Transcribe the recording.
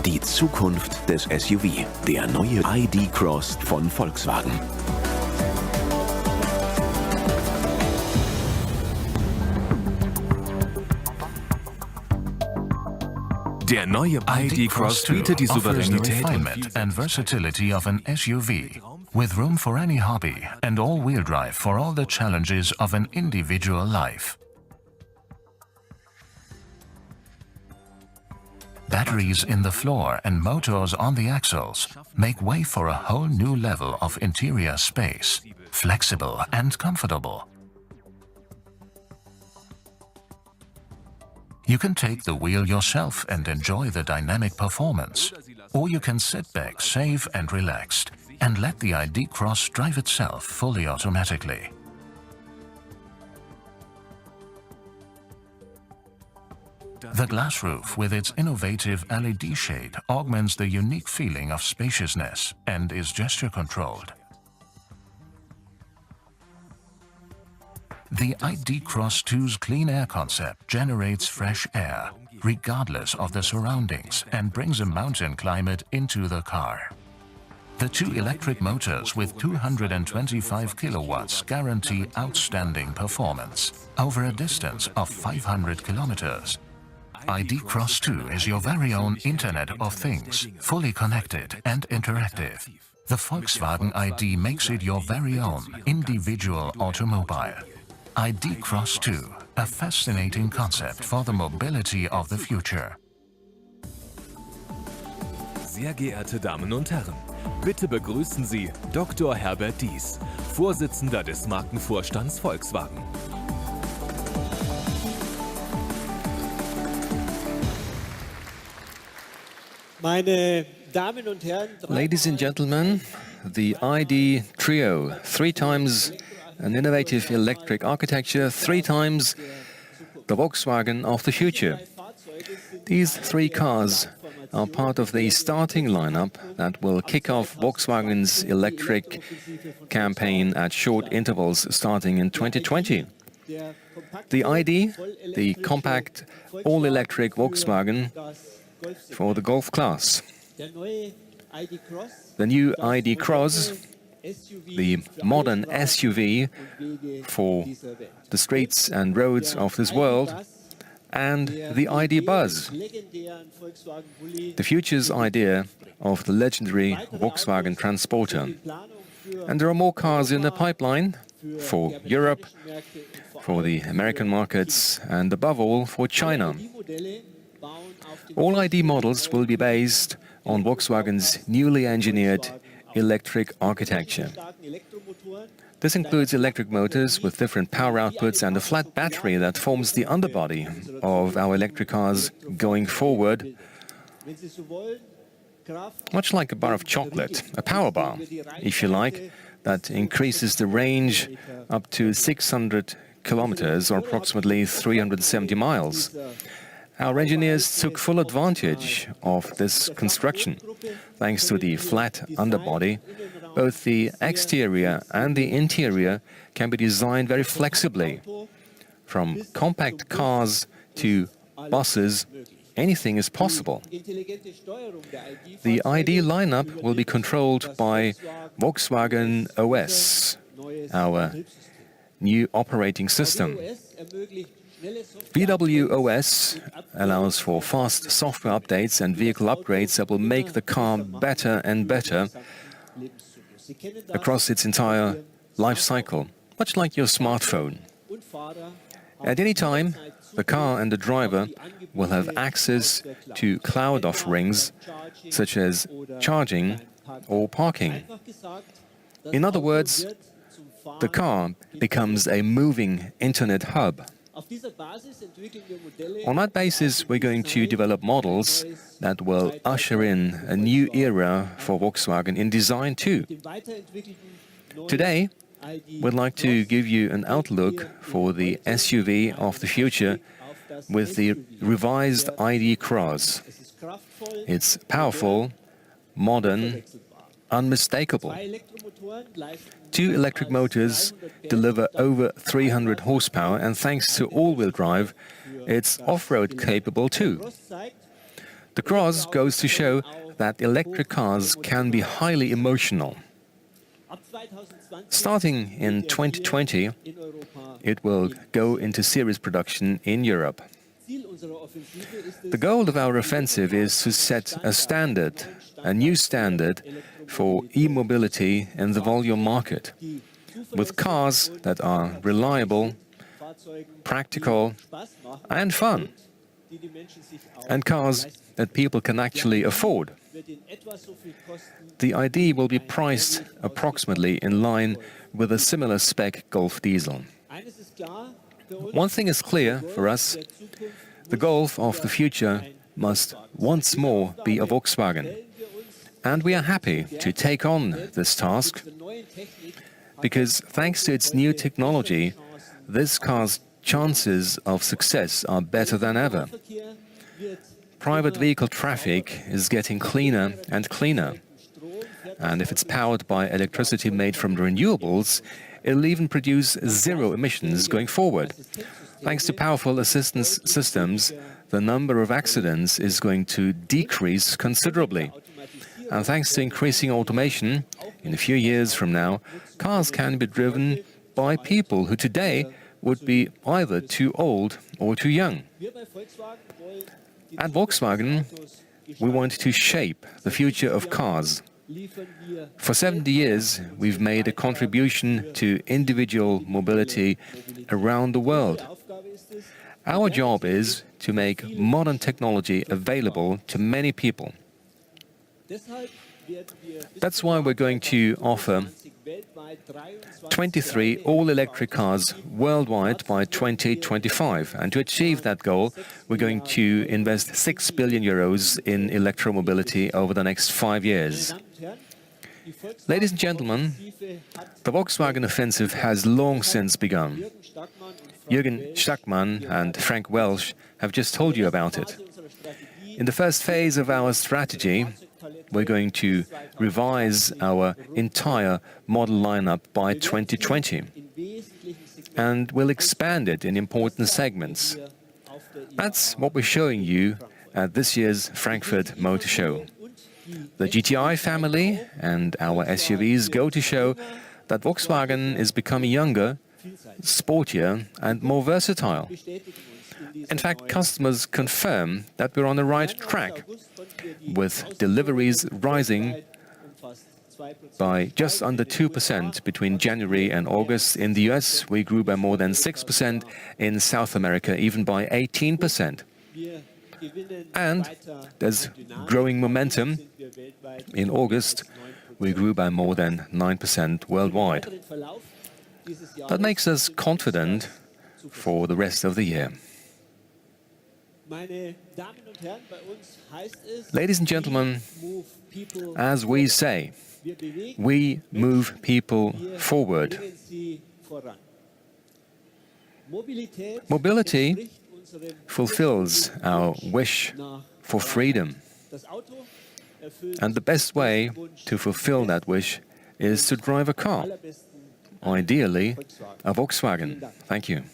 Die Zukunft des SUV, der neue ID. Crozz von Volkswagen. Der neue ID. Crozz bietet die Souveränität and versatility of an SUV, with room for any hobby and all-wheel drive for all the challenges of an individual life. Batteries in the floor and motors on the axles make way for a whole new level of interior space, flexible and comfortable. You can take the wheel yourself and enjoy the dynamic performance, or you can sit back safe and relaxed and let the ID. Crozz drive itself fully automatically. The glass roof with its innovative LED shade augments the unique feeling of spaciousness and is gesture-controlled. The ID. Crozz 2's clean air concept generates fresh air, regardless of the surroundings, and brings a mountain climate into the car. The two electric motors with 225 kilowatts guarantee outstanding performance over a distance of 500 kilometers. ID. Crozz 2 is your very own Internet of Things, fully connected and interactive. The Volkswagen ID makes it your very own individual automobile. ID. Crozz 2, a fascinating concept for the mobility of the future. Sehr geehrte Damen und Herren, bitte begrüßen Sie Dr. Herbert Dies, Vorsitzender des Markenvorstands Volkswagen. Ladies and gentlemen, the ID Trio, 3 times an innovative electric architecture, 3 times the Volkswagen of the future. These 3 cars are part of the starting lineup that will kick off Volkswagen's electric campaign at short intervals starting in 2020. The ID, the compact all-electric Volkswagen for the Golf class. The new ID. Crozz, the modern SUV for the streets and roads of this world, and the ID. Buzz, the future's idea of the legendary Volkswagen Transporter. And there are more cars in the pipeline for Europe, for the American markets, and above all for China. All ID models will be based on Volkswagen's newly engineered electric architecture. This includes electric motors with different power outputs and a flat battery that forms the underbody of our electric cars going forward, much like a bar of chocolate, a power bar, if you like, that increases the range up to 600 kilometers or approximately 370 miles. Our engineers took full advantage of this construction. Thanks to the flat underbody, both the exterior and the interior can be designed very flexibly. From compact cars to buses, anything is possible. The ID lineup will be controlled by Volkswagen OS, our new operating system. VW OS allows for fast software updates and vehicle upgrades that will make the car better and better across its entire life cycle, much like your smartphone. At any time, the car and the driver will have access to cloud offerings such as charging or parking. In other words, the car becomes a moving internet hub. On that basis, we're going to develop models that will usher in a new era for Volkswagen in design too. Today, we'd like to give you an outlook for the SUV of the future with the revised ID. Crozz. It's powerful, modern, unmistakable. 2 electric motors deliver over 300 horsepower, and thanks to all-wheel drive, it's off-road capable too. The Crozz goes to show that electric cars can be highly emotional. Starting in 2020, it will go into series production in Europe. The goal of our offensive is to set a standard, a new standard for e-mobility in the volume market, with cars that are reliable, practical and fun, and cars that people can actually afford. The ID will be priced approximately in line with a similar spec Golf diesel. One thing is clear for us: the Golf of the future must once more be a Volkswagen. And we are happy to take on this task, because thanks to its new technology, this car's chances of success are better than ever. Private vehicle traffic is getting cleaner and cleaner. And if it's powered by electricity made from renewables, it'll even produce zero emissions going forward. Thanks to powerful assistance systems, the number of accidents is going to decrease considerably. And thanks to increasing automation, in a few years from now, cars can be driven by people who today would be either too old or too young. At Volkswagen, we want to shape the future of cars. For 70 years, we've made a contribution to individual mobility around the world. Our job is to make modern technology available to many people. That's why we're going to offer 23 all-electric cars worldwide by 2025. And to achieve that goal, we're going to invest 6 billion euros in electromobility over the next 5 years. Ladies and gentlemen, the Volkswagen offensive has long since begun. Jürgen Stackmann and Frank Welsh have just told you about it. In the first phase of our strategy, we're going to revise our entire model lineup by 2020, and we'll expand it in important segments. That's what we're showing you at this year's Frankfurt Motor Show. The GTI family and our SUVs go to show that Volkswagen is becoming younger, sportier and more versatile. In fact, customers confirm that we're on the right track, with deliveries rising by just under 2% between January and August. In the US, we grew by more than 6%, in South America even by 18%. And there's growing momentum. In August, we grew by more than 9% worldwide. That makes us confident for the rest of the year. Ladies and gentlemen, as we say, we move people forward. Mobility fulfills our wish for freedom. And the best way to fulfill that wish is to drive a car, ideally a Volkswagen. Thank you.